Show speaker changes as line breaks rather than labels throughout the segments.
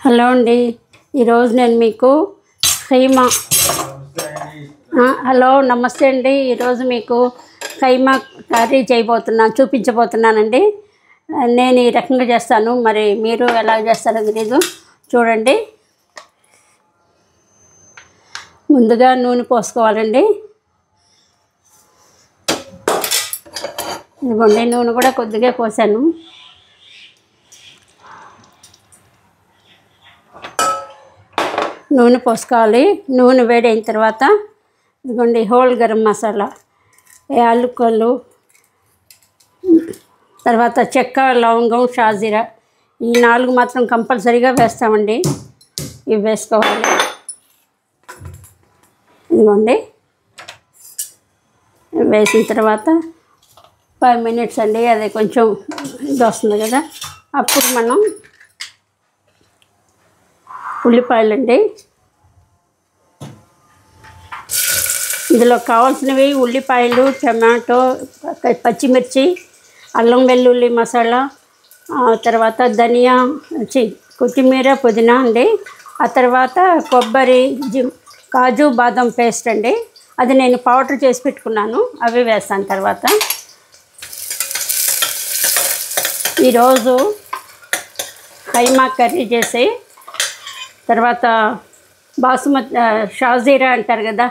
Hello అండి. ఈరోజు నేను మీకు ఖైమా హలో నమస్తే అండి. ఈరోజు మీకు ఖైమా కర్రీ చూపించబోతున్నానండి. నేను ఈ రకంగా చేస్తాను, మరి మీరు ఎలా చేస్తారో తెలీదు. చూడండి, ముందుగా నూనె పోసుకోవాలండి. ఇదిగోండి, నూనె కూడా కొద్దిగా పోసాను. నూనె పోసుకోవాలి. నూనె వేడైన తర్వాత ఇదిగోండి హోల్ గరం మసాలా, యాలకులు, తర్వాత చెక్క, లవంగం, షాజీరా, ఈ 4 మాత్రం కంపల్సరీగా వేస్తామండి. ఇవి వేసుకోవాలి. ఇదిగోండి, వేసిన తర్వాత 5 మినిట్స్ అండి, అది కొంచెం ఇది వస్తుంది కదా, అప్పుడు మనం ఉల్లిపాయలండి, ఇందులో కావాల్సినవి ఉల్లిపాయలు, టమాటో, పచ్చిమిర్చి, అల్లం వెల్లుల్లి మసాలా, తర్వాత ధనియా, కొత్తిమీర, పుదీనా అండి. ఆ తర్వాత కొబ్బరి, కాజు, బాదం పేస్ట్ అండి. అది నేను పౌడర్ చేసి పెట్టుకున్నాను, అవి వేస్తాను. తర్వాత ఈరోజు ఖైమా కర్రీ చేసి తర్వాత బాసుమతి షాజీరా అంటారు కదా,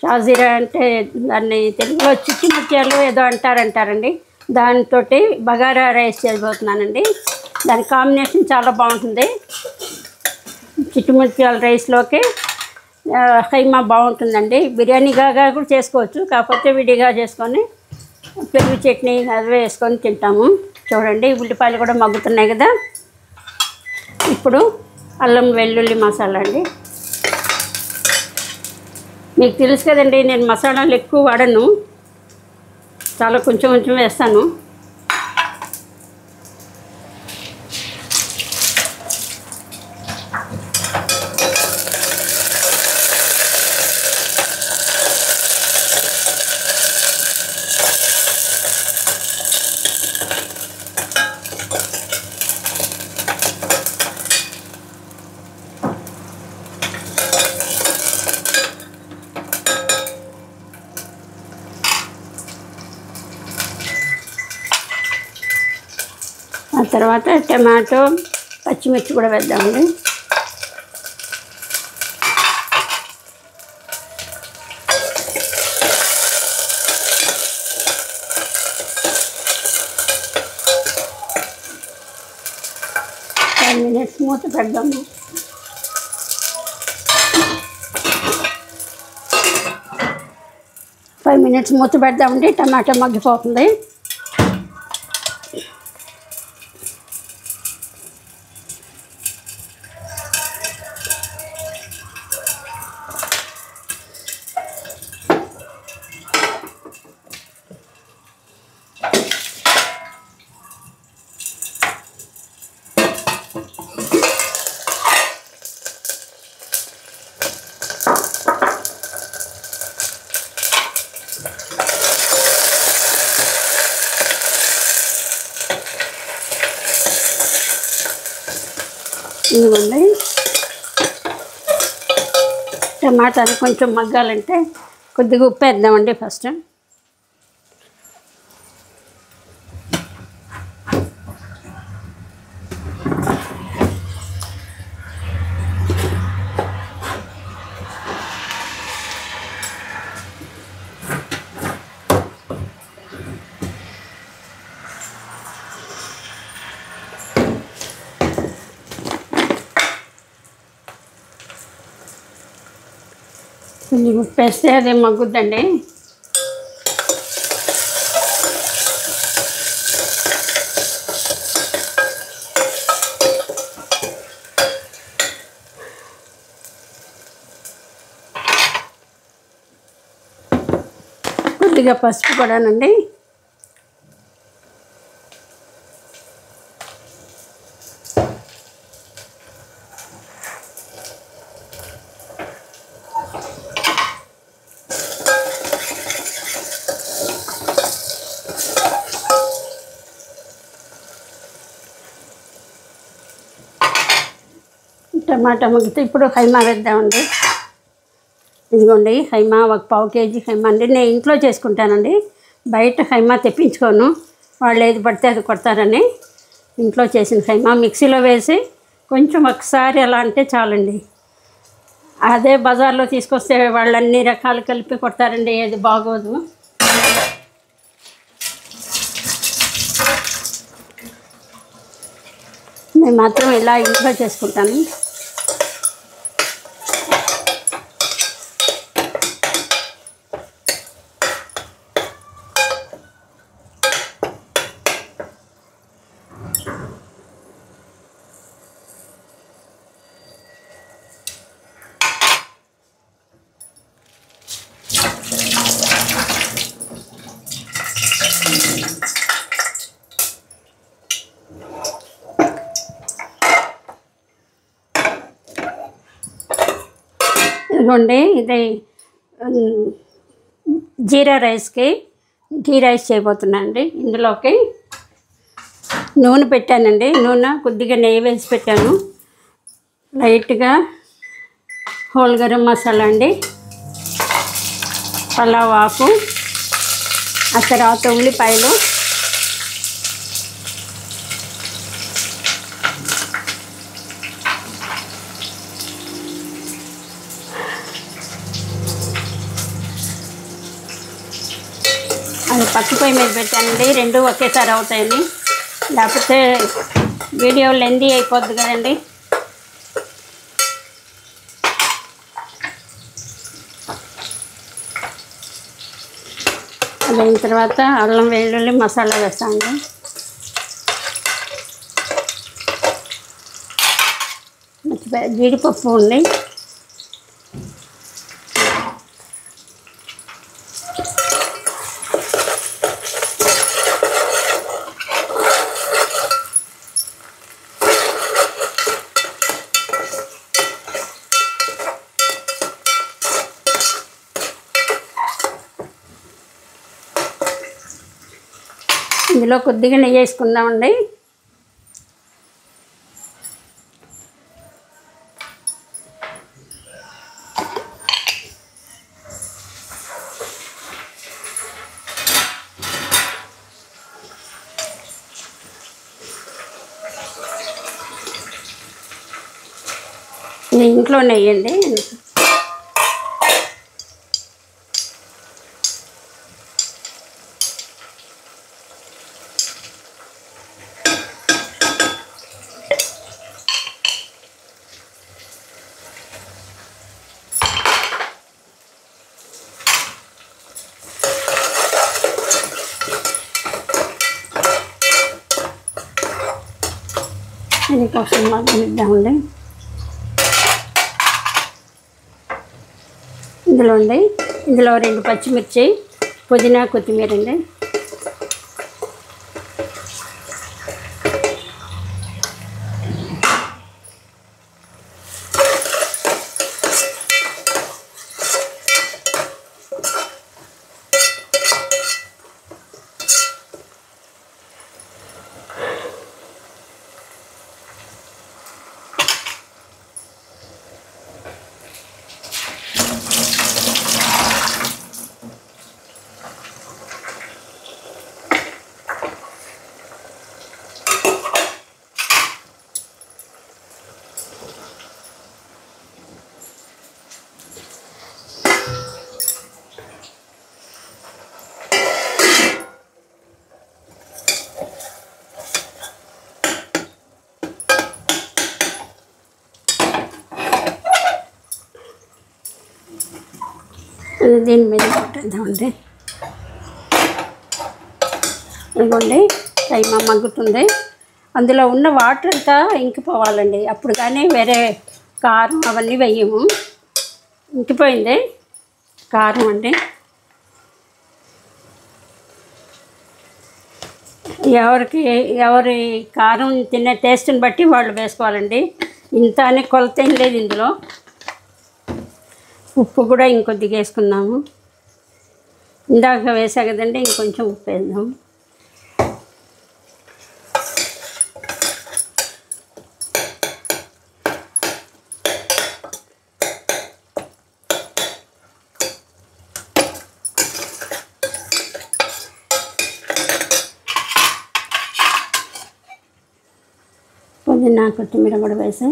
షాజీరా అంటే దాన్ని తెలుగులో చిట్టి ముత్యాలు ఏదో అంటారండి. దాంతో బగారా రైస్ చేయబోతున్నానండి. దాని కాంబినేషన్ చాలా బాగుంటుంది. చిట్టి ముత్యాల రైస్లోకి ఖైమా బాగుంటుందండి. బిర్యానీగా కూడా చేసుకోవచ్చు, కాకపోతే విడిగా చేసుకొని పెరుగు చట్నీ అది వేసుకొని తింటాము. చూడండి, ఉల్లిపాయలు కూడా మగ్గుతున్నాయి కదా. ఇప్పుడు అల్లం వెల్లుల్లి మసాలా అండి. మీకు తెలుసు కదండి, నేను మసాలాలు ఎక్కువ వాడను, చాలా కొంచెం వేస్తాను. ఆ తర్వాత టమాటో, పచ్చిమిర్చి కూడా వేద్దామండి. మూత పెడదాము. ఫైవ్ మినిట్స్ మూత పెడదామండి, టమాటో మగ్గిపోతుంది. ఇదిగోండి, టమాటాలు కొంచెం మగ్గాలంటే కొద్దిగా ఉప్పు వేద్దామండి ఫస్ట్. కొంచెం ఉప్పు వేస్తే అదే మగ్గుద్దండి. కొద్దిగా పసుపు కూడానండి. టమాటా మగ్గితే ఇప్పుడు ఖైమా వేద్దామండి. ఇదిగోండి ఖైమా, 1 పావు కేజీ ఖైమా అండి. నేను ఇంట్లో చేసుకుంటానండి, బయట ఖైమా తెప్పించుకోను, వాళ్ళు ఏది పడితే అది కొడతారని. ఇంట్లో చేసిన ఖైమా మిక్సీలో వేసి కొంచెం ఒకసారి అలా అంటే చాలండి. అదే బజార్లో తీసుకొస్తే వాళ్ళు అన్ని రకాలు కలిపి కొడతారండి, ఏది బాగోదు. నేను మాత్రం ఇలా ఇంట్లో చేసుకుంటాను. ఇదిగోండి ఇది జీరా రైస్కి ఘీ రైస్ చేయబోతున్నాను అండి. ఇందులోకి నూనె పెట్టానండి, నూనె కొద్దిగా నెయ్యి వేసి పెట్టాను, లైట్గా హోల్ గరం మసాలా అండి, పలావ్ ఆకు, ఆ తర్వాత ఉల్లిపాయలు, అది పచ్చి పొయ్యి మీద పెట్టానండి, రెండు ఒకేసారి అవుతాయని, లేకపోతే వీడియో లెందీ అయిపోద్ది కదండి. అది అయిన తర్వాత అల్లం వెల్లుల్లి మసాలా వేస్తాను. జీడిపప్పు ఉంది, ఇందులో కొద్దిగా నెయ్యి వేసుకుందామండి. ఇంట్లో నెయ్యండి. ఇది కోసం మగ్గనిద్దామండి. ఇందులో 2 పచ్చిమిర్చి, పుదీనా, కొత్తిమీర అండి. దీని మీద పెట్టేద్దామండి. ఇదిగోండి ఖైమా మగ్గుతుంది, అందులో ఉన్న వాటర్ అంతా ఇంకిపోవాలండి, అప్పుడు కానీ వేరే కారం అవన్నీ వేయము. ఇంకిపోయింది కారం అండి. ఎవరి కారం తినే టేస్ట్ని బట్టి వాళ్ళు వేసుకోవాలండి. ఇంత అని కొలత ఏం లేదు ఇందులో. ఉప్పు కూడా ఇంకొద్దిగా వేసుకున్నాము, ఇందాక వేసా కదండి, ఇంకొంచెం ఉప్పు వేద్దాం. పుదీనా కొత్తిమీర కూడా వేసి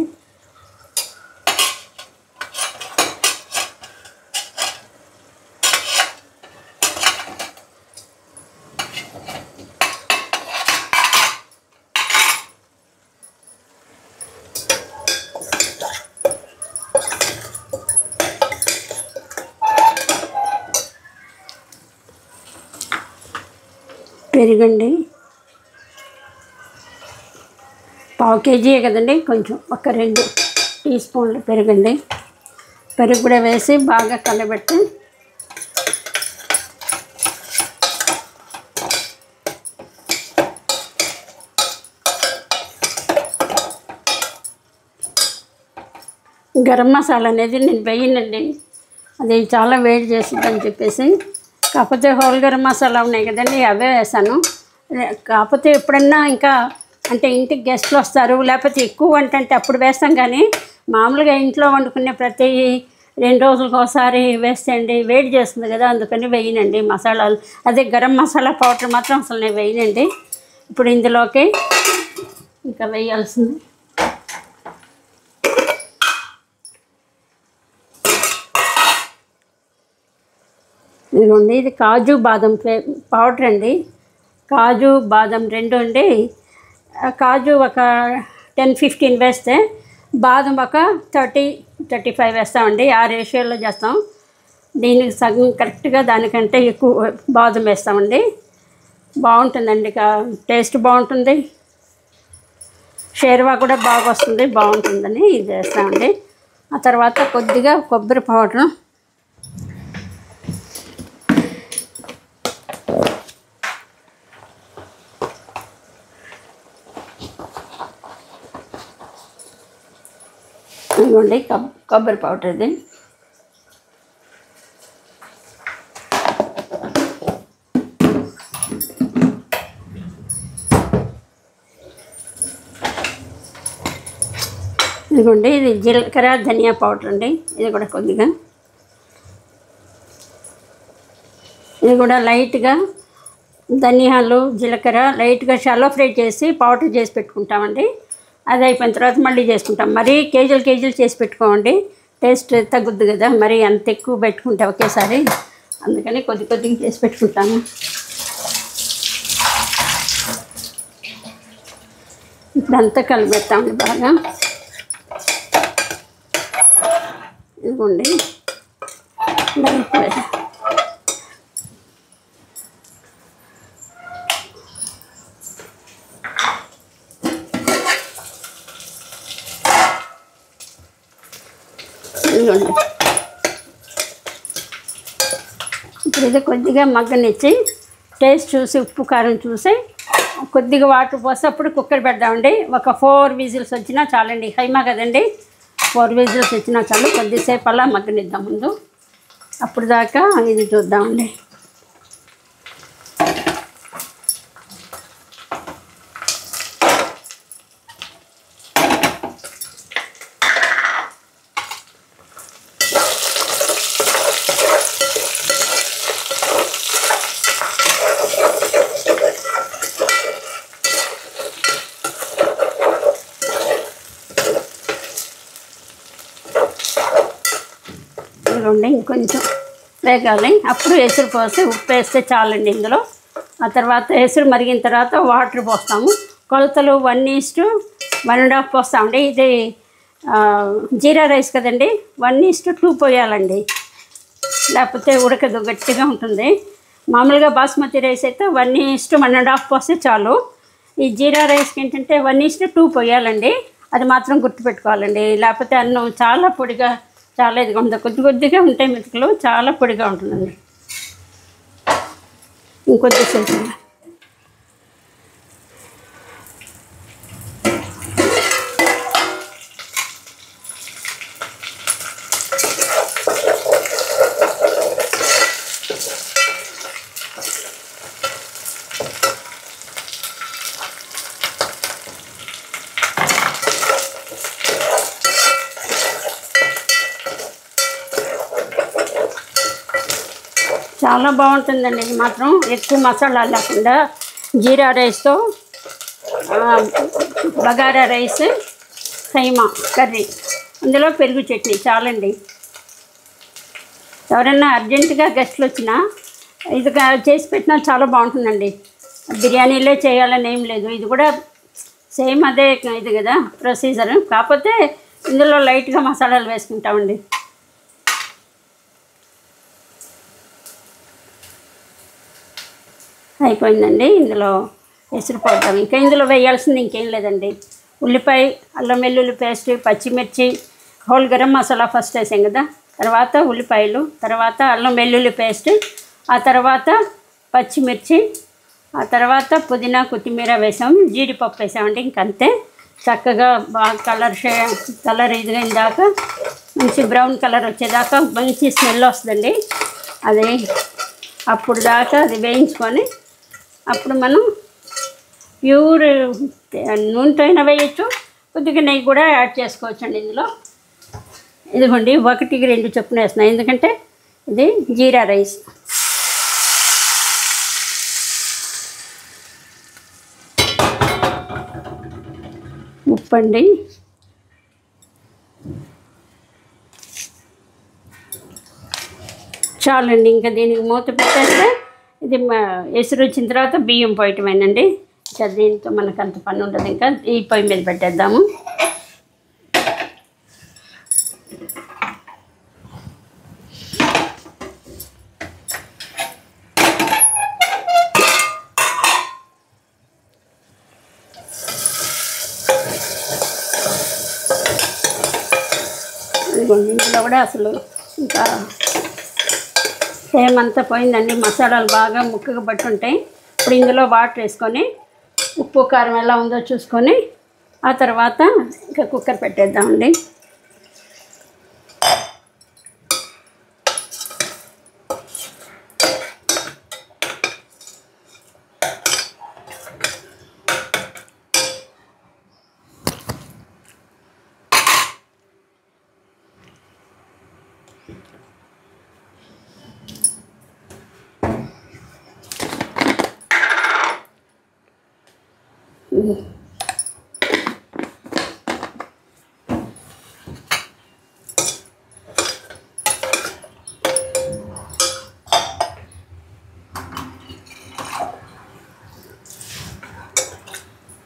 పెరుగండి, పావు కేజీయే కదండి, కొంచెం ఒక 2 టీ స్పూన్లు పెరుగండి. పెరుగు కూడా వేసి బాగా కలబెట్టి గరం మసాలా అనేది నేను వేయనండి, అది చాలా వేడి చేస్తుందని చెప్పేసి. కాకపోతే హోల్ గరం మసాలా ఉన్నాయి కదండి, అవే వేసాను. కాకపోతే ఎప్పుడన్నా ఇంకా అంటే ఇంటికి గెస్ట్లు వస్తారు, లేకపోతే ఎక్కువ వంట అంటే అప్పుడు వేస్తాం. కానీ మామూలుగా ఇంట్లో వండుకునే ప్రతి 2 రోజులకు ఒకసారి వేస్తే అండి వేడి చేస్తుంది కదా, అందుకని వేయనండి మసాలాలు. అదే గరం మసాలా పౌడర్ మాత్రం అసలు నేను వేయనండి. ఇప్పుడు ఇందులోకి ఇంకా వేయాల్సింది ఇదిగోండి, ఇది కాజు బాదం పౌడర్ అండి. కాజు బాదం 2 అండి. కాజు ఒక 10-15 వేస్తే బాదం ఒక 30-35 వేస్తామండి. ఆ రేషియోలో చేస్తాం. దీనికి సగం కరెక్ట్గా దానికంటే ఎక్కువ బాదం వేస్తామండి. బాగుంటుందండి, టేస్ట్ బాగుంటుంది, షేర్వా కూడా బాగా వస్తుంది, బాగుంటుందని ఇది వేస్తామండి. ఆ తర్వాత కొద్దిగా కొబ్బరి పౌడరు, ఇదిగోండి కొబ్బరి పౌడర్. ఇది ఇదిగోండి, ఇది జీలకర్ర ధనియా పౌడర్ అండి. ఇది కూడా కొద్దిగా, ఇది కూడా లైట్గా ధనియాలు జీలకర్ర లైట్గా షాలో ఫ్రై చేసి పౌడర్ చేసి పెట్టుకుంటామండి. అది అయిపోయిన తర్వాత మళ్ళీ చేసుకుంటాం. మరీ కేజీలు చేసి పెట్టుకోమండి, టేస్ట్ తగ్గుద్ది కదా, మరి అంత ఎక్కువ పెట్టుకుంటే ఒకేసారి. అందుకని కొద్దిగా చేసి పెట్టుకుంటాము. ఇప్పుడు అంతా కలిపెడతామండి బాగా. ఇదిగోండి, ఇప్పుడు ఇది కొద్దిగా మగ్గనిచ్చి టేస్ట్ చూసి ఉప్పు కారం చూసి కొద్దిగా వాటర్ పోసి అప్పుడు కుక్కర్ పెడదామండి. ఒక 4 విజిల్స్ వచ్చినా చాలండి, హైమా కదండి. 4 విజిల్స్ వచ్చినా చాలు. కొద్దిసేపు అలా మగ్గనిద్దాం ముందు, అప్పుడు దాకా ఇది చూద్దామండి. ఇంకొంచెం వేగాలి, అప్పుడు ఎసురు పోసి ఉప్పు వేస్తే చాలండి ఇందులో. ఆ తర్వాత ఎసురు మరిగిన తర్వాత వాటర్ పోస్తాము. కొలతలు 1:1.5 పోస్తామండి. ఇది జీరా రైస్ కదండి, 1:2 పోయాలండి, లేకపోతే ఉడకదు, గట్టిగా ఉంటుంది. మామూలుగా బాస్మతి రైస్ అయితే 1:1.5 పోస్తే చాలు. ఈ జీరా రైస్కి ఏంటంటే 1:2 పోయాలండి, అది మాత్రం గుర్తుపెట్టుకోవాలండి. లేకపోతే అన్నం చాలా పొడిగా, చాలా ఇదిగా ఉంటుంది, కొద్దిగా ఉంటాయి మెతుకులు, చాలా పొడిగా ఉంటుందండి. ఇంకొద్దిసేపు చాలా బాగుంటుందండి. ఇది మాత్రం ఎక్కువ మసాలా లేకుండా జీరా రైస్తో బగారా రైస్, కైమా కర్రీ, అందులో పెరుగు చట్నీ చాలండి. ఎవరైనా అర్జెంటుగా గెస్ట్లు వచ్చినా ఇది చేసి పెట్టినా చాలా బాగుంటుందండి. బిర్యానీలే చేయాలని ఏం లేదు, ఇది కూడా సేమ్ అదే ఇది కదా ప్రొసీజర్. కాకపోతే ఇందులో లైట్గా మసాలాలు వేసుకుంటామండి. అయిపోయిందండి. ఇందులో ఎసురుపోతాం. ఇంకా ఇందులో వేయాల్సింది ఇంకేం లేదండి. ఉల్లిపాయ, అల్లం వెల్లుల్లి పేస్ట్, పచ్చిమిర్చి, హోల్ గరం మసాలా ఫస్ట్ వేసాం కదా, తర్వాత ఉల్లిపాయలు, తర్వాత అల్లం వెల్లుల్లి పేస్ట్, ఆ తర్వాత పచ్చిమిర్చి, ఆ తర్వాత పుదీనా కొత్తిమీర వేసాం, జీడిపప్పు వేసామండి. ఇంకంతే. చక్కగా బాగా కలర్ ఇదిగా దాకా మంచి బ్రౌన్ కలర్ వచ్చేదాకా మంచి స్మెల్ వస్తుందండి. అది అప్పుడు దాకా అది వేయించుకొని అప్పుడు మనం ప్యూర్ నూనెతో అయినా వేయచ్చు, కొద్దిగా నెయ్యి కూడా యాడ్ చేసుకోవచ్చు అండి ఇందులో. ఇదిగోండి 1-2 చొప్పున వేస్తున్నాయి, ఎందుకంటే ఇది జీరా రైస్. ఉప్పండి, చాలండి. ఇంకా దీనికి మూత పెట్టేస్తే ఇది ఎసురు వచ్చిన తర్వాత బియ్యం పోయటమేనండి. ఇంకా దీంతో మనకు అంత పని ఉండదు. ఇంకా ఈ పొయ్యి మీద పెట్టేద్దాము. ఇందులో కూడా అసలు ఇంకా సేమ్ అంతా పోయిందండి. మసాలాలు బాగా ముక్కగా పట్టి ఉంటాయి. ఇప్పుడు ఇందులో వాటర్ వేసుకొని ఉప్పు కారం ఎలా ఉందో చూసుకొని ఆ తర్వాత ఇంకా కుక్కర్ పెట్టేద్దామండి.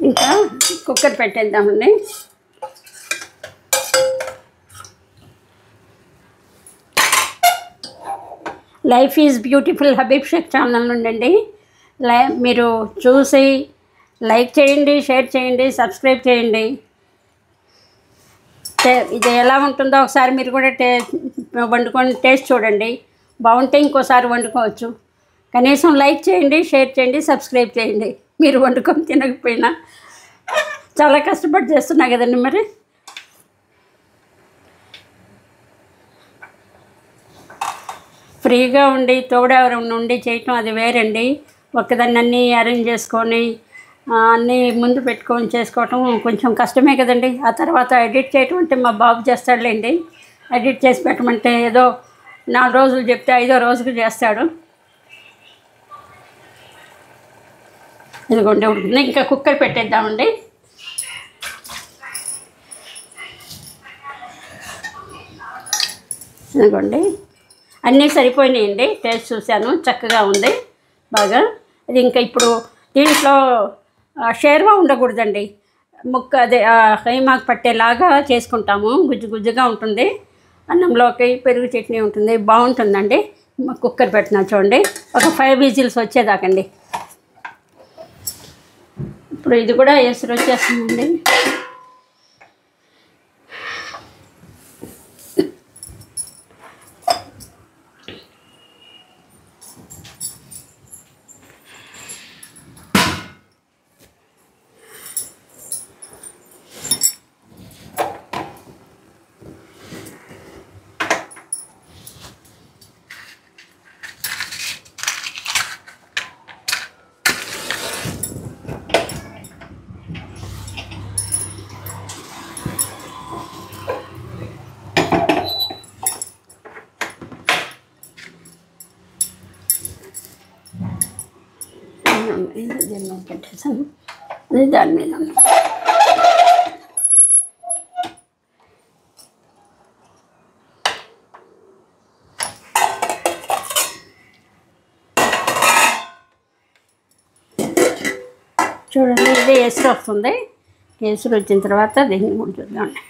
ఇంకా కుక్కర్ పెట్టేద్దామండి. Life is beautiful Habib Sheikh channel నుండి మీరు చూసి లైక్ చేయండి, షేర్ చేయండి, సబ్స్క్రైబ్ చేయండి. ఇది ఎలా ఉంటుందో ఒకసారి మీరు కూడా వండుకొని టేస్ట్ చూడండి. బాగుంటే ఇంకోసారి వండుకోవచ్చు. కనీసం లైక్ చేయండి, షేర్ చేయండి, సబ్స్క్రైబ్ చేయండి. మీరు వండుకొని తినకపోయినా చాలా కష్టపడి చేస్తున్నా కదండి. మరి ఫ్రీగా ఉండి తోడెవరు ఉండి చేయటం అది వేరండి. ఒక్కదాన్ని అన్నీ అరేంజ్ చేసుకొని అన్నీ ముందు పెట్టుకొని చేసుకోవటం కొంచెం కష్టమే కదండి. ఆ తర్వాత ఎడిట్ చేయటం అంటే మా బాబు చేస్తాడులేండి. ఎడిట్ చేసి పెట్టమంటే ఏదో 4 రోజులు చెప్తే 5వ రోజుకు చేస్తాడు. ఇదిగోండి ఉడుకుతుంది. ఇంకా కుక్కర్ పెట్టేద్దామండి. ఇదిగోండి అన్నీ సరిపోయినాయండి. టేస్ట్ చూశాను, చక్కగా ఉంది బాగా. అది ఇంకా ఇప్పుడు దీంట్లో షేర్వా ఉండకూడదండి. ముక్క అదే కైమాకు పట్టేలాగా చేసుకుంటాము. గుజ్జు గుజ్జుగా ఉంటుంది. అన్నంలోకి పెరుగు చట్నీ ఉంటుంది, బాగుంటుందండి. కుక్కర్ పెట్టినా చూడండి, ఒక 5 విజిల్స్ వచ్చేదాకండి. ఇప్పుడు ఇది కూడా ఎసురు వచ్చేస్తుందండి. దీని మీద పెట్టేసాను, అది దాని మీద ఉంది. చూడండి ఇదే ఎసురు వస్తుంది. ఎసురు వచ్చిన తర్వాత దీన్ని కూడా చూద్దామండి.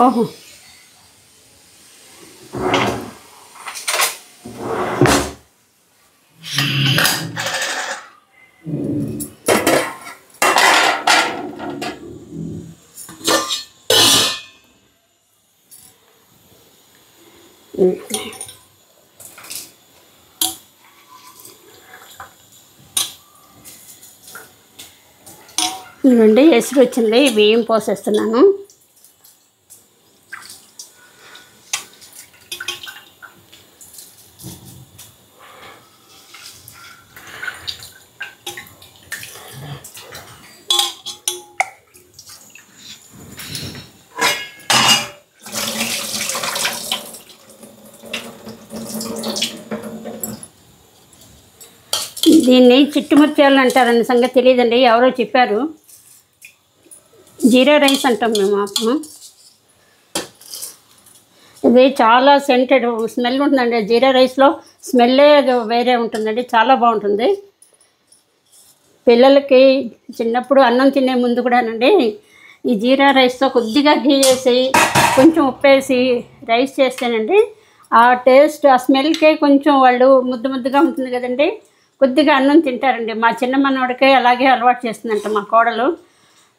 ఓహో ఇవ్వండి ఎసురు వచ్చింది. బియ్యం పోసేస్తున్నాను. దీన్ని చిట్టుముత్యాలు అంటారన్న సంగతి తెలియదండి, ఎవరో చెప్పారు. జీరా రైస్ అంటాం మేము అప్పుడు. ఇది చాలా సెంటెడ్ స్మెల్ ఉంటుందండి. జీరా రైస్లో స్మెల్లే వేరే ఉంటుందండి, చాలా బాగుంటుంది. పిల్లలకి చిన్నప్పుడు అన్నం తినే ముందు కూడానండి ఈ జీరా రైస్తో కొద్దిగా ఘీ వేసి కొంచెం ఉప్పేసి రైస్ చేస్తేనండి ఆ టేస్ట్, ఆ స్మెల్కే కొంచెం వాళ్ళు ముద్దుగా ఉంటుంది కదండి, కొద్దిగా అన్నం తింటారండి. మా చిన్న మనవాడికే అలాగే అలవాటు చేస్తుందంట మా కోడలు.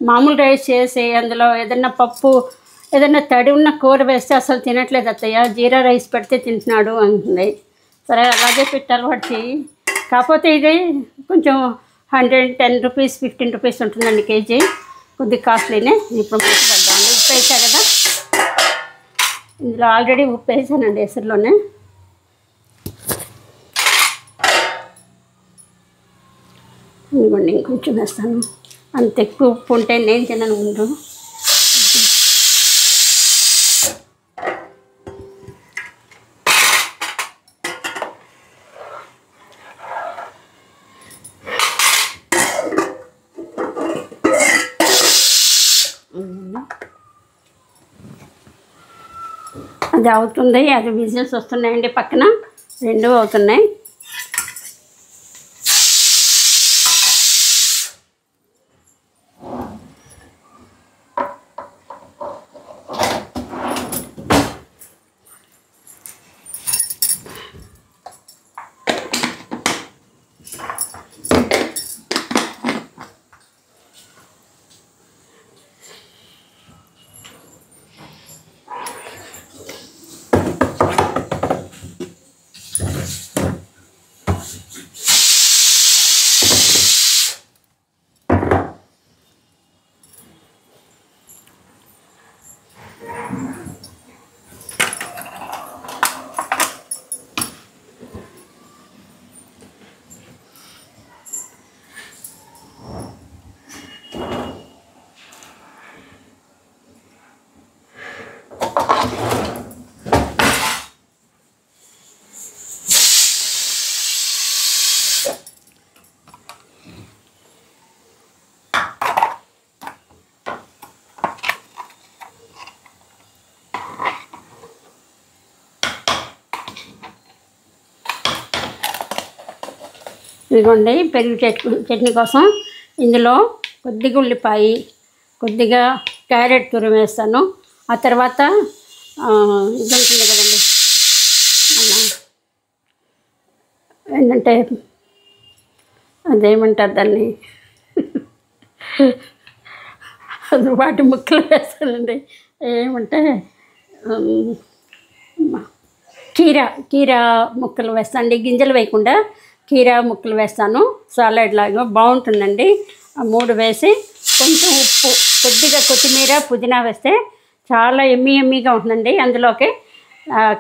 మామూలు రైస్ చేసి అందులో ఏదన్నా పప్పు, ఏదన్నా తడి ఉన్న కూర వేస్తే అసలు తినట్లేదు అత్తయ్య, జీరా రైస్ పెడితే తింటున్నాడు అంటుంది. సరే అలాగే పెట్టి అలవాటు చేయి. కాకపోతే ఇది కొంచెం 110 రూపీస్ 15 రూపీస్ ఉంటుందండి కేజీ, కొద్దిగా కాస్ట్లీనే. ఇప్పుడు పెడదామండి. ఉప్పు వేసా కదా, ఇందులో ఆల్రెడీ ఉప్పు వేసానండి ఎసురులోనే. ఇవ్వండి ఇంకొంచెం వేస్తాను. అంత ఎక్కువ ఉప్పు ఉంటే నేను తినను ముందు. అది అవుతుంది, అది విజిల్స్ వస్తున్నాయండి పక్కన, రెండు అవుతున్నాయి. ఇదిగోండి పెరుగు చట్నీ కోసం ఇందులో కొద్దిగా ఉల్లిపాయ, కొద్దిగా క్యారెట్ తురిమి వేస్తాను. ఆ తర్వాత ఇది ఉంటుంది కదండి ఏంటంటే అదేమంటారు దాన్ని అది వాటి ముక్కలు వేస్తానండి. ఏమంటే కీరా ముక్కలు వేస్తానండి, గింజలు వేయకుండా కీరా ముక్కలు వేస్తాను. సాలడ్ లాగా బాగుంటుందండి. ఆ 3 వేసి కొంచెం ఉప్పు, కొద్దిగా కొత్తిమీర, పుదీనా వేస్తే చాలా ఎమ్మీగా ఉంటుందండి. అందులోకి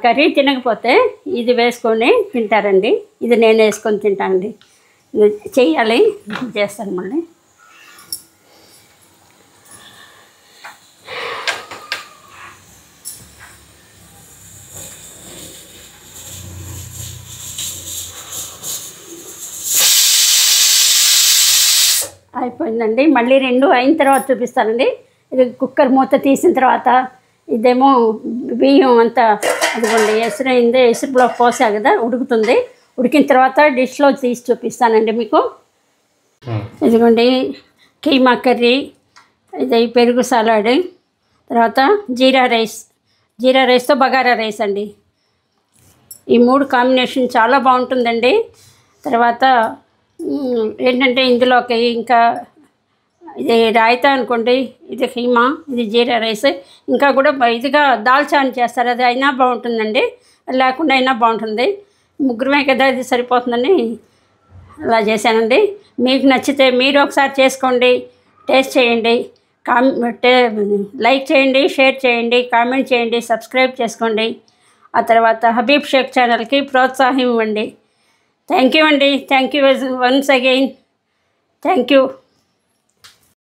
కర్రీ తినకపోతే ఇది వేసుకొని తింటారండి. ఇది నేను వేసుకొని తింటానండి. ఇది చెయ్యాలి, చేస్తాను మళ్ళీ. అయిపోయిందండి. మళ్ళీ 2 అయిన తర్వాత చూపిస్తానండి. ఇది కుక్కర్ మూత తీసిన తర్వాత, ఇదేమో బియ్యం అంతా అదిగోండి ఎసురైంది, ఎసురులో పోసా కదా, ఉడుకుతుంది. ఉడికిన తర్వాత డిష్లో తీసి చూపిస్తానండి మీకు. ఇదిగోండి కీమా కర్రీ, ఇది పెరుగు సలాడ్, తర్వాత జీరా రైస్తో బగారా రైస్ అండి. ఈ 3 కాంబినేషన్ చాలా బాగుంటుందండి. తర్వాత ఏంటంటే ఇందులోకి ఇంకా ఇది రాయితా అనుకోండి, ఇది కీమా, ఇది జీరా రైస్, ఇంకా కూడా ఇదిగా దాల్చాని చేస్తారు, అది అయినా బాగుంటుందండి, లేకుండా అయినా బాగుంటుంది. ముగ్గురమే కదా, ఇది సరిపోతుందని అలా చేశానండి. మీకు నచ్చితే మీరు ఒకసారి చేసుకోండి, టేస్ట్ చేయండి, లైక్ చేయండి, షేర్ చేయండి, కామెంట్ చేయండి, సబ్స్క్రైబ్ చేసుకోండి. ఆ తర్వాత హబీబ్ షేక్ ఛానల్కి ప్రోత్సాహం ఇవ్వండి. థ్యాంక్ యూ అండి. Thank you once again. Thank you.